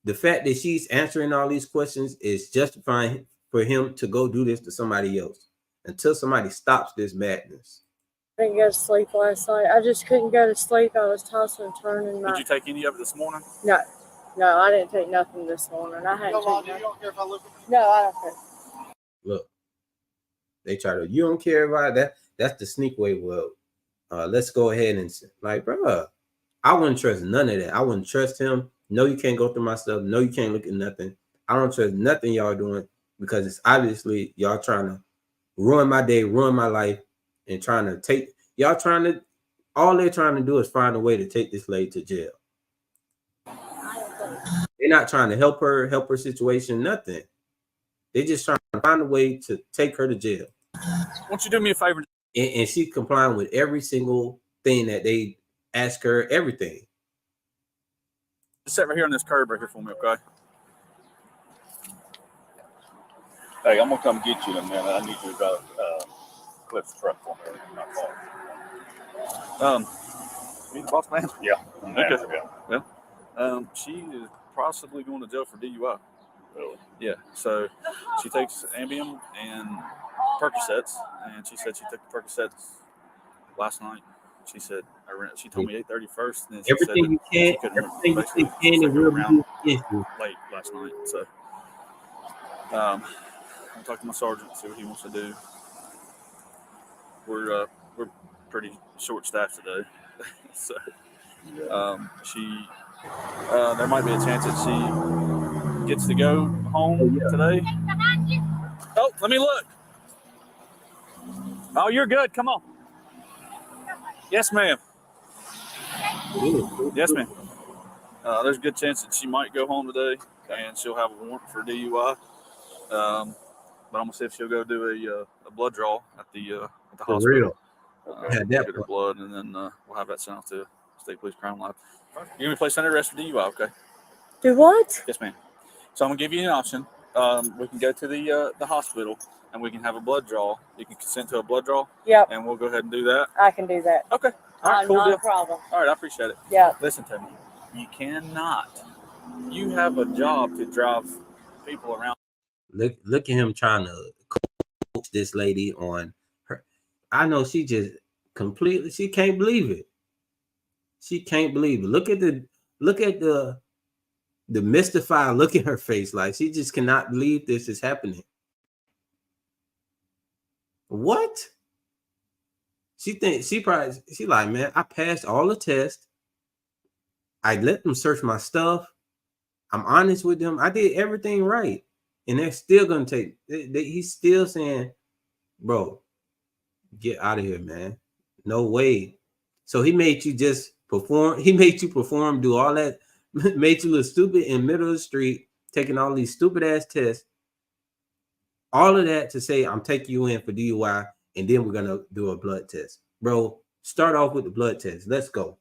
the fact that she's answering all these questions is justifying for him to go do this to somebody else until somebody stops this madness. I didn't go to sleep last night. I just couldn't go to sleep. I was tossing and turning. Did you take any of it this morning? No, I didn't take nothing this morning. I hadn't taken nothing. You don't care if I look at No, I don't care. Look, they try to, you don't care about that. That's the sneak way. Well, let's go ahead and like, bro, I wouldn't trust none of that. I wouldn't trust him. No, you can't go through my stuff. No, you can't look at nothing. I don't trust nothing y'all doing because it's obviously y'all trying to ruin my day, ruin my life, and trying to take, y'all trying to, all they're trying to do is find a way to take this lady to jail. They're not trying to help her situation, nothing. They're just trying to find a way to take her to jail. Won't you do me a favor? And she's complying with every single thing that they ask her, everything. Just sit right here on this curb right here for me, okay? Hey, I'm gonna come get you in a minute. I need you to drive Cliff's truck for me. Not far. You the boss man? Yeah. Okay. Yeah. She is possibly going to jail for DUI. Really? Yeah. So she takes Ambien and Percocets, and she said she took the Percocets last night. She said she told me 8:30 first, and then she Everything you can, everything you can, and will be against you. Late last night. So I'll talk to my sergeant, see what he wants to do. We're pretty short staffed today, so there might be a chance that she gets to go home today. Oh, let me look. Oh, you're good. Come on. Yes, ma'am. Yes, ma'am. There's a good chance that she might go home today, and she'll have a warrant for DUI. But I'm gonna see if she'll go do a blood draw at the hospital. For real. Get her blood, and then we'll have that sent off to State Police Crime Lab. You're gonna be placed under arrest for DUI, okay? Do what? Yes, ma'am. So I'm gonna give you an option. We can go to the hospital, and we can have a blood draw. You can consent to a blood draw. Yep. And we'll go ahead and do that. I can do that. Okay. All right, cool not deal. a problem. All right, I appreciate it. Yeah. Listen to me. You cannot. You have a job to drive people around. Look at him trying to coach this lady on her. I know she just completely, she can't believe it. She can't believe it. Look at the mystified look in her face. Like she just cannot believe this is happening. What? She like, man, I passed all the tests. I let them search my stuff. I'm honest with them. I did everything right. And they're still going to take, he's still saying, bro, get out of here, man. No way. So he made you just perform. He made you perform, do all that, made you look stupid in the middle of the street, taking all these stupid ass tests. All of that to say, I'm taking you in for DUI, and then we're going to do a blood test. Bro, start off with the blood test. Let's go.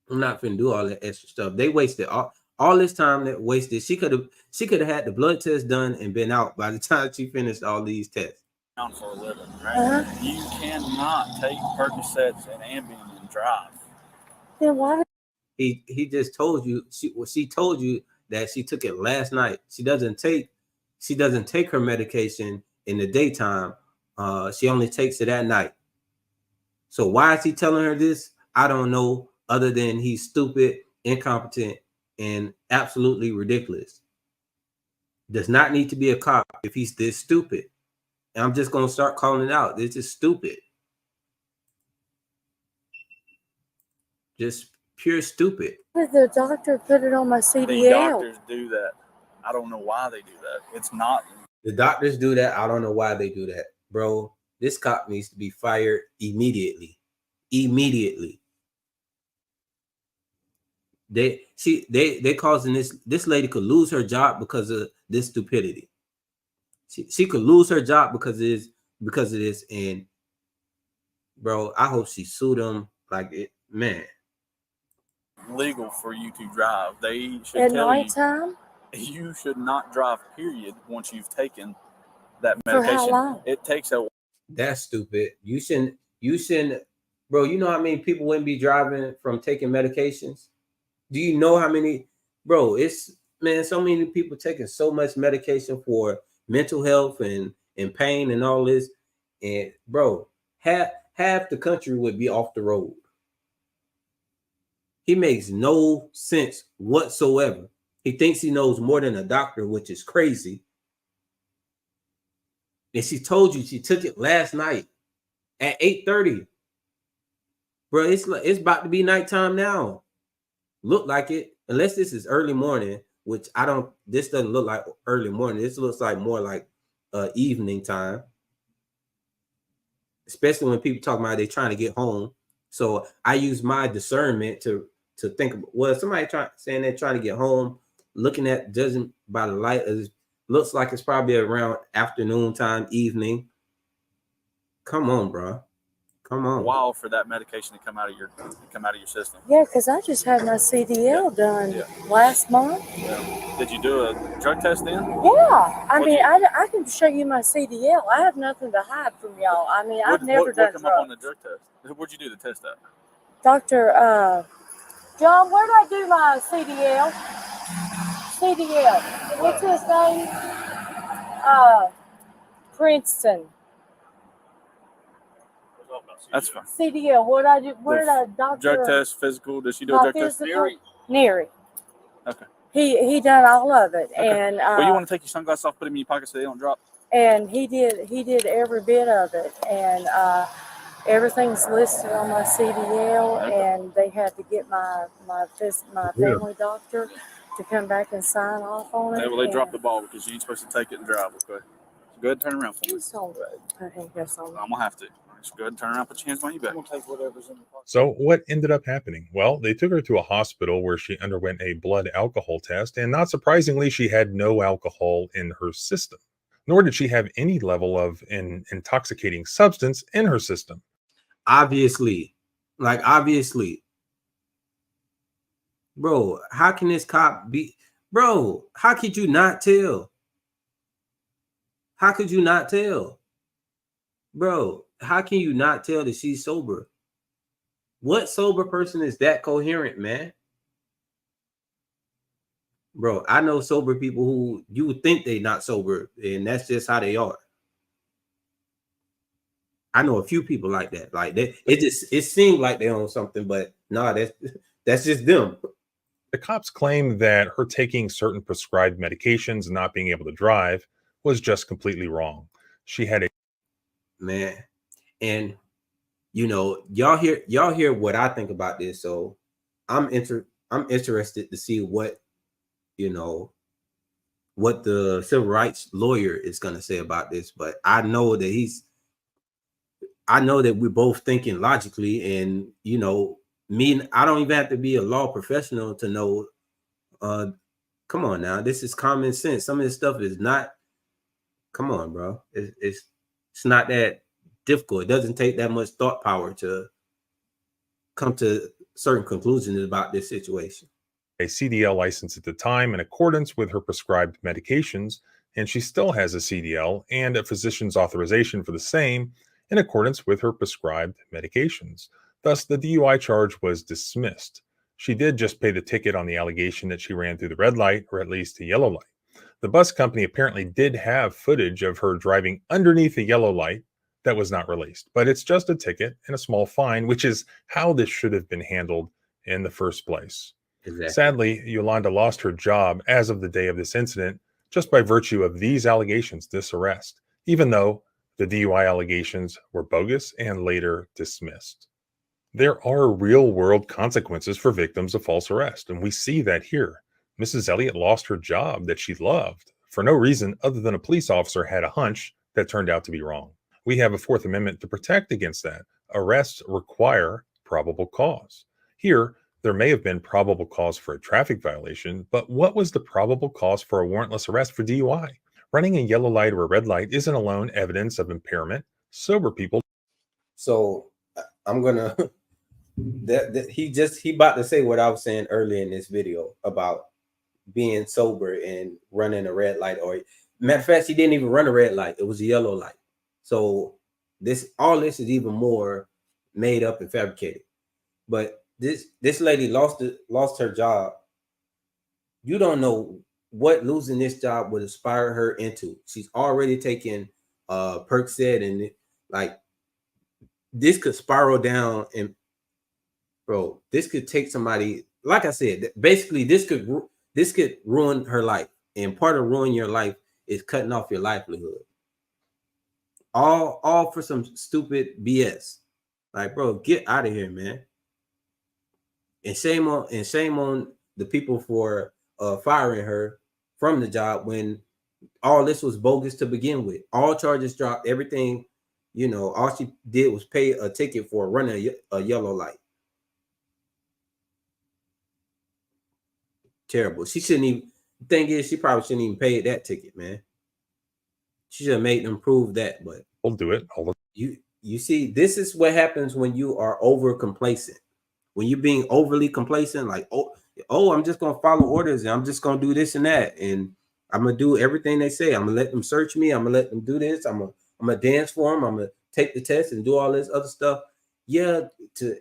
I'm not finna do all that extra stuff. They wasted all this time that wasted. She could have had the blood test done and been out by the time she finished all these tests. For a living, right? You cannot take Percocets and Ambien and drive. Then why? He just told you. She told you that she took it last night. She doesn't take her medication in the daytime. She only takes it at night. So why is he telling her this? I don't know. Other than he's stupid, incompetent, and absolutely ridiculous. Does not need to be a cop if he's this stupid. And I'm just going to start calling it out. This is stupid. Just pure stupid. Why did the doctor put it on my CDL? The doctors do that. I don't know why they do that. It's not. The doctors do that. I don't know why they do that. Bro, this cop needs to be fired immediately. Immediately. They causing this lady could lose her job because of this stupidity. She could lose her job because of because of this. And bro, I hope she sued him. Like it, man. Legal for you to drive. They should At tell nighttime? you should not drive, period, once you've taken that For medication. how long? It takes a That's stupid. You shouldn't, bro. You know how many people wouldn't be driving from taking medications? Do you know how many, bro? It's, man, so many people taking so much medication for mental health and pain and all this. And bro, half the country would be off the road. He makes no sense whatsoever. He thinks he knows more than a doctor, which is crazy. And she told you she took it last night at 8:30. Bro, it's about to be nighttime now. Look like it, unless this is early morning, which I don't. This doesn't look like early morning. This looks like more like evening time. Especially when people talk about they're trying to get home. So I use my discernment to think about, well, somebody saying they're trying to get home, looking at, judging by the light, it looks like it's probably around afternoon time, evening. Come on, bro. Come on. while for that medication to come out of your system. Yeah, because I just had my CDL done last month. Yeah. Did you do a drug test then? Yeah, I mean, I can show you my CDL. I have nothing to hide from y'all. I mean, I've never done come drugs. up on the drug test? Where'd you do the test at? Dr. John, where did I do my CDL? What's his name? Princeton. That's fine. CDL. What did I do? Where did I doctor? Drug test, physical. Did she do a drug test? Neri. Okay. He done all of it, okay. And well, you want to take your sunglasses off, put them in your pocket so they don't drop. And he did every bit of it, and everything's listed on my CDL, okay. And they had to get my family doctor to come back and sign off on it. Yeah, well, they dropped the ball because you ain't supposed to take it and drive. Okay. So go ahead and turn around for me. It's all right. I think that's all right. I'm gonna have to. Just go ahead and turn around, put your hands on your back. I'm gonna take whatever's in the pocket. So what ended up happening? Well, they took her to a hospital where she underwent a blood alcohol test, and not surprisingly, she had no alcohol in her system, nor did she have any level of an intoxicating substance in her system. Obviously. Bro, how can this cop be? Bro, how could you not tell? How could you not tell? Bro, how can you not tell that she's sober? What sober person is that coherent, man? Bro, I know sober people who you would think they're not sober, and that's just how they are. I know a few people like that. Like that, it seemed like they own something, but no, that's just them. The cops claim that her taking certain prescribed medications and not being able to drive was just completely wrong. She had a man, and you know, y'all hear what I think about this. So I'm interested to see what, you know, what the civil rights lawyer is going to say about this. But I know that we're both thinking logically, and you know, I don't even have to be a law professional to know. Come on now, this is common sense. Some of this stuff is not. Come on, bro. It's not that difficult. It doesn't take that much thought power to come to certain conclusions about this situation. A CDL license at the time in accordance with her prescribed medications, and she still has a CDL and a physician's authorization for the same in accordance with her prescribed medications. Thus, the DUI charge was dismissed. She did just pay the ticket on the allegation that she ran through the red light, or at least the yellow light. The bus company apparently did have footage of her driving underneath a yellow light that was not released, but it's just a ticket and a small fine, which is how this should have been handled in the first place. Exactly. Sadly, Yolanda lost her job as of the day of this incident just by virtue of these allegations, this arrest, even though the DUI allegations were bogus and later dismissed. There are real-world consequences for victims of false arrest, and we see that here. Mrs. Elliott lost her job that she loved for no reason other than a police officer had a hunch that turned out to be wrong. We have a Fourth Amendment to protect against that. Arrests require probable cause. Here, there may have been probable cause for a traffic violation, but what was the probable cause for a warrantless arrest for DUI? Running a yellow light or a red light isn't alone evidence of impairment Sober people. So I'm gonna he about to say what I was saying earlier in this video about being sober and running a red light. Or matter of fact, he didn't even run a red light. It was a yellow light. So all this is even more made up and fabricated. But this lady lost her job. You don't know what losing this job would inspire her into. She's already taken Percocet, and like this could spiral down, and bro, this could take somebody. Like I said, basically this could ruin her life, and part of ruining your life is cutting off your livelihood. All for some stupid BS. Like, bro, get out of here, man. And shame on the people for firing her from the job when all this was bogus to begin with. All charges dropped, everything, all she did was pay a ticket for running a yellow light. Terrible. She shouldn't even, the thing is, she probably shouldn't even pay that ticket, man. She should have made them prove that, but we'll do it. You see, this is what happens when you are over complacent. When you're being overly complacent, like, oh, I'm just gonna follow orders and I'm just gonna do this and that, and I'm gonna do everything they say. I'm gonna let them search me. I'm gonna let them do this. I'm gonna dance for them. I'm gonna take the test and do all this other stuff. Yeah, to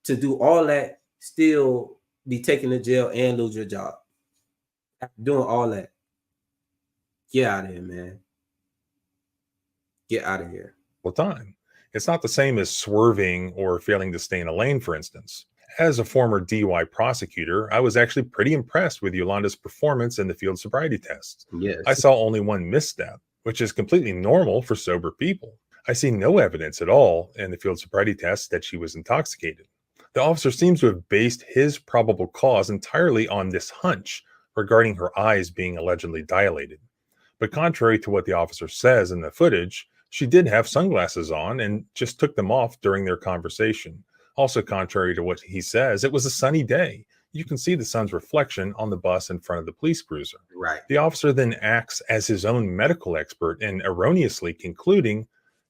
do all that, still be taken to jail and lose your job. After doing all that, get out of here, man. Get out of here. Well, time. It's not the same as swerving or failing to stay in a lane, for instance. As a former DUI prosecutor, I was actually pretty impressed with Yolanda's performance in the field sobriety test. Yes. I saw only one misstep, which is completely normal for sober people. I see no evidence at all in the field sobriety test that she was intoxicated. The officer seems to have based his probable cause entirely on this hunch regarding her eyes being allegedly dilated. But contrary to what the officer says in the footage, she did have sunglasses on and just took them off during their conversation. Also, contrary to what he says, it was a sunny day. You can see the sun's reflection on the bus in front of the police cruiser. Right. The officer then acts as his own medical expert and erroneously concluding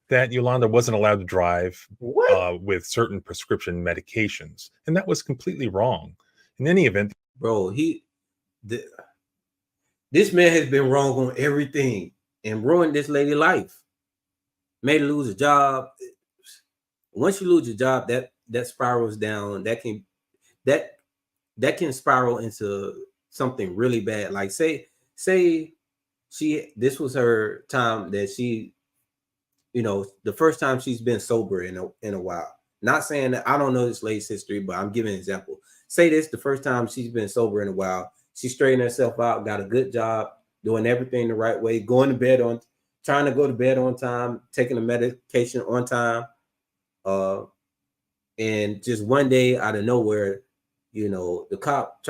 that Yolanda wasn't allowed to drive with certain prescription medications. And that was completely wrong. In any event, bro, this man has been wrong on everything and ruined this lady's life. Made her lose a job. Once you lose your job, that spirals down. That can spiral into something really bad. Like say this was her time that she, the first time she's been sober in a while. Not saying that I don't know this lady's history, but I'm giving an example. Say this the first time she's been sober in a while. She straightened herself out, got a good job, doing everything the right way, trying to go to bed on time, taking the medication on time. And just one day out of nowhere, the cop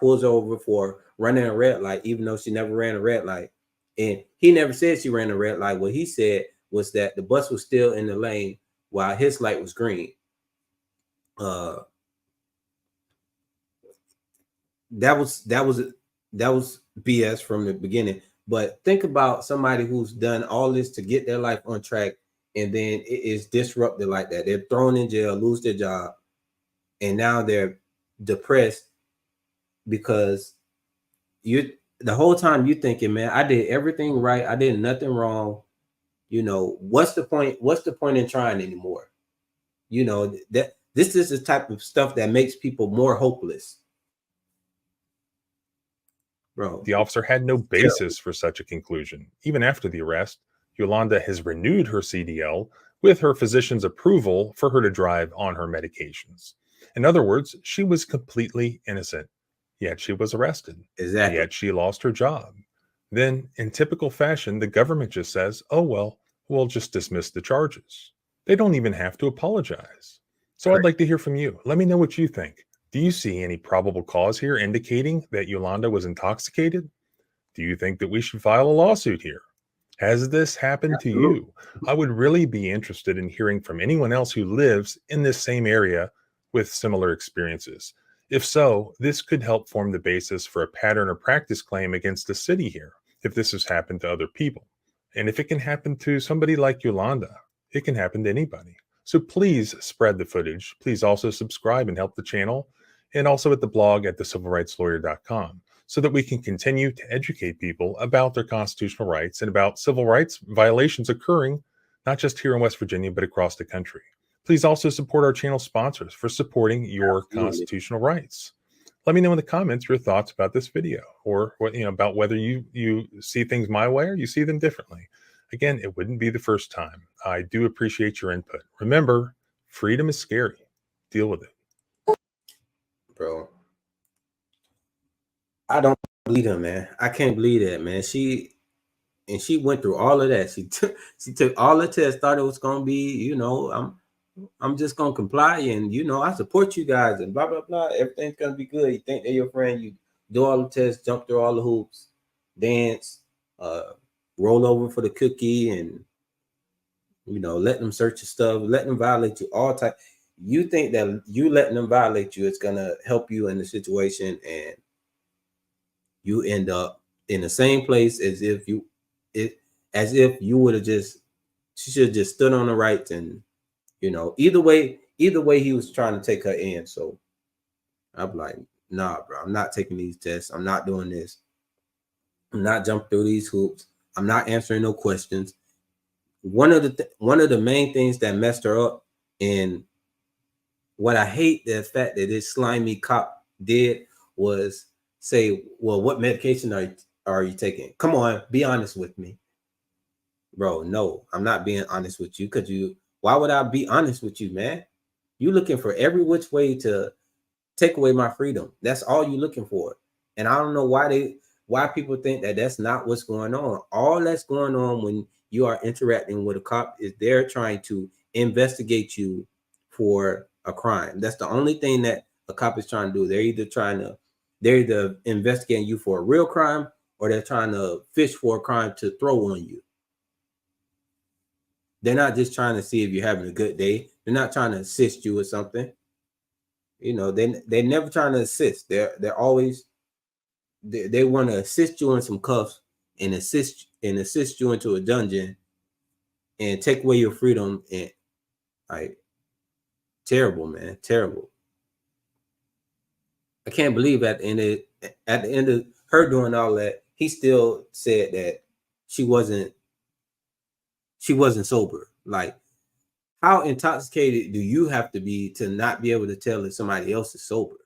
pulls her over for running a red light, even though she never ran a red light. And he never said she ran a red light. What he said was that the bus was still in the lane while his light was green. That was BS from the beginning. But think about somebody who's done all this to get their life on track, and then it is disrupted like that. They're thrown in jail, lose their job, and now they're depressed because the whole time you're thinking, man, I did everything right. I did nothing wrong. What's the point? What's the point in trying anymore? That this is the type of stuff that makes people more hopeless. Bro, the officer had no basis for such a conclusion. Even after the arrest, Yolanda has renewed her CDL with her physician's approval for her to drive on her medications. In other words, she was completely innocent, yet she was arrested. Exactly. Yet she lost her job. Then, in typical fashion, the government just says, oh, well, we'll just dismiss the charges. They don't even have to apologize. So I'd like to hear from you. Let me know what you think. Do you see any probable cause here indicating that Yolanda was intoxicated? Do you think that we should file a lawsuit here? Has this happened to you? I would really be interested in hearing from anyone else who lives in this same area with similar experiences. If so, this could help form the basis for a pattern or practice claim against the city here, if this has happened to other people. And if it can happen to somebody like Yolanda, it can happen to anybody. So please spread the footage. Please also subscribe and help the channel, and also at the blog at thecivilrightslawyer.com, so that we can continue to educate people about their constitutional rights and about civil rights violations occurring not just here in West Virginia, but across the country. Please also support our channel sponsors for supporting your constitutional rights. Let me know in the comments your thoughts about this video, or what, about whether you see things my way or you see them differently. Again, it wouldn't be the first time. I do appreciate your input. Remember, freedom is scary. Deal with it. Bro, I don't believe him, man. I can't believe that, man. She went through all of that. She took all the tests, thought it was gonna be, I'm just gonna comply, and I support you guys, and blah blah blah. Everything's gonna be good. You think they're your friend, you do all the tests, jump through all the hoops, dance, roll over for the cookie, and let them search your stuff, let them violate you all time. You think that you letting them violate you is gonna help you in the situation, and you end up in the same place as if you would have she should have just stood on the rights, and either way he was trying to take her in. So I'm like, nah, bro, I'm not taking these tests. I'm not doing this. I'm not jumping through these hoops. I'm not answering no questions. One of the main things that messed her up, and what I hate the fact that this slimy cop did, was say, well, what medication are you taking? Come on, be honest with me. Bro, no, I'm not being honest with you. Why would I be honest with you, man? You looking for every which way to take away my freedom. That's all you looking for. And I don't know why people think that that's not what's going on. All that's going on when you are interacting with a cop is they're trying to investigate you for a crime. That's the only thing that a cop is trying to do. They're either investigating you for a real crime, or they're trying to fish for a crime to throw on you. They're not just trying to see if you're having a good day. They're not trying to assist you with something. They're never trying to assist. They're always they want to assist you in some cuffs and assist you into a dungeon and take away your freedom. And like, terrible, man, terrible. I can't believe at the end of her doing all that, he still said that she wasn't sober. Like, how intoxicated do you have to be to not be able to tell if somebody else is sober?